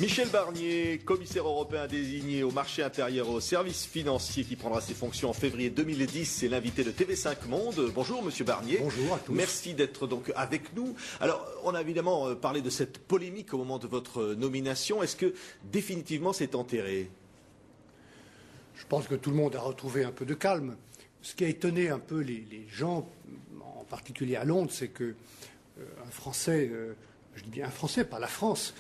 Michel Barnier, commissaire européen désigné au marché intérieur et aux services financiers qui prendra ses fonctions en février 2010, c'est l'invité de TV5 Monde. Bonjour Monsieur Barnier. Bonjour à tous. Merci d'être donc avec nous. Alors, on a évidemment parlé de cette polémique au moment de votre nomination. Est-ce que définitivement c'est enterré? Je pense que tout le monde a retrouvé un peu de calme. Ce qui a étonné un peu les gens, en particulier à Londres, c'est que un Français, je dis bien un Français, pas la France,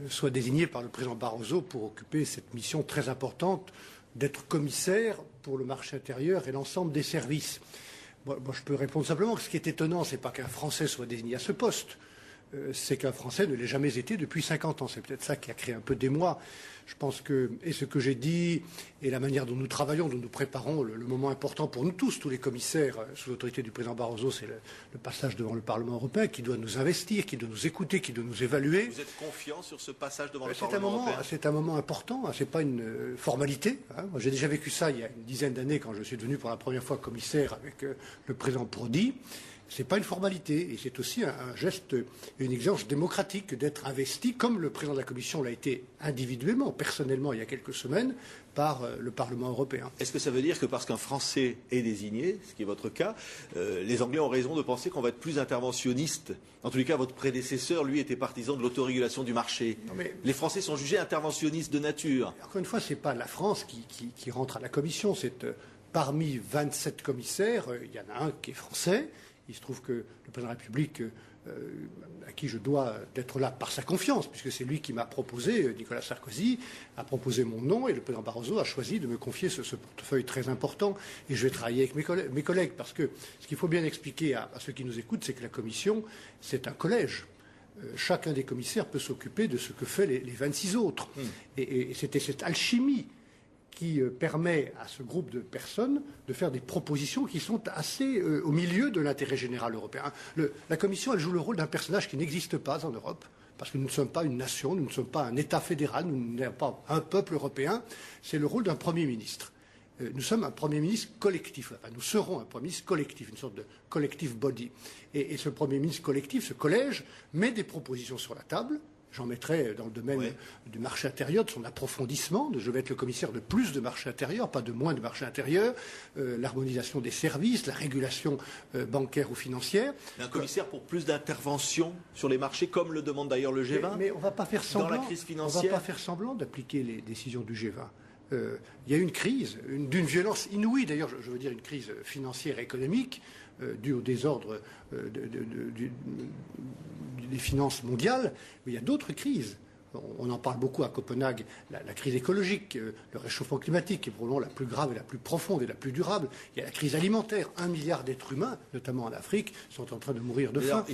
soit désigné par le président Barroso pour occuper cette mission très importante d'être commissaire pour le marché intérieur et l'ensemble des services. Moi, je peux répondre simplement que ce qui est étonnant, ce n'est pas qu'un Français soit désigné à ce poste, c'est qu'un Français ne l'ait jamais été depuis 50 ans. C'est peut-être ça qui a créé un peu d'émoi. Je pense que, et ce que j'ai dit, et la manière dont nous travaillons, dont nous préparons le moment important pour nous tous les commissaires, sous l'autorité du président Barroso, c'est le passage devant le Parlement européen, qui doit nous investir, qui doit nous écouter, qui doit nous évaluer. Vous êtes confiant sur ce passage devant le Parlement européen? C'est un moment important, hein, c'est pas une formalité. Hein. Moi, j'ai déjà vécu ça il y a une dizaine d'années quand je suis devenu pour la première fois commissaire avec le président Prodi. Ce n'est pas une formalité, et c'est aussi un geste, une exigence démocratique d'être investi, comme le président de la Commission l'a été individuellement, personnellement, il y a quelques semaines, par le Parlement européen. Est-ce que ça veut dire que parce qu'un Français est désigné, ce qui est votre cas, les Anglais ont raison de penser qu'on va être plus interventionniste? En tous les cas, votre prédécesseur, lui, était partisan de l'autorégulation du marché. Les Français sont jugés interventionnistes de nature. Encore une fois, ce n'est pas la France qui rentre à la Commission, c'est parmi 27 commissaires, il y en a un qui est français. Il se trouve que le président de la République, à qui je dois d'être là par sa confiance, puisque c'est lui qui m'a proposé, Nicolas Sarkozy, a proposé mon nom, et le président Barroso a choisi de me confier ce portefeuille très important. Et je vais travailler avec mes collègues, parce que ce qu'il faut bien expliquer à ceux qui nous écoutent, c'est que la Commission, c'est un collège. Chacun des commissaires peut s'occuper de ce que font les 26 autres. Et c'était cette alchimie qui permet à ce groupe de personnes de faire des propositions qui sont assez au milieu de l'intérêt général européen. La Commission, elle joue le rôle d'un personnage qui n'existe pas en Europe, parce que nous ne sommes pas une nation, nous ne sommes pas un État fédéral, nous ne sommes pas un peuple européen. C'est le rôle d'un Premier ministre. Nous sommes un Premier ministre collectif. Enfin, nous serons un Premier ministre collectif, une sorte de collective body. Et ce Premier ministre collectif, ce collège, met des propositions sur la table. J'en mettrai dans le domaine du marché intérieur, de son approfondissement. Je vais être le commissaire de plus de marché intérieur, pas de moins de marché intérieur. L'harmonisation des services, la régulation bancaire ou financière. Un commissaire pour plus d'intervention sur les marchés, comme le demande d'ailleurs le G20. Mais on ne va pas faire semblant. Dans la crise financière. On ne va pas faire semblant d'appliquer les décisions du G20. Il y a une crise, d'une violence inouïe, d'ailleurs, je veux dire une crise financière et économique, due au désordre des finances mondiales, mais il y a d'autres crises. On en parle beaucoup à Copenhague, la crise écologique, le réchauffement climatique, qui est probablement la plus grave et la plus profonde et la plus durable. Il y a la crise alimentaire. 1 milliard d'êtres humains, notamment en Afrique, sont en train de mourir de faim.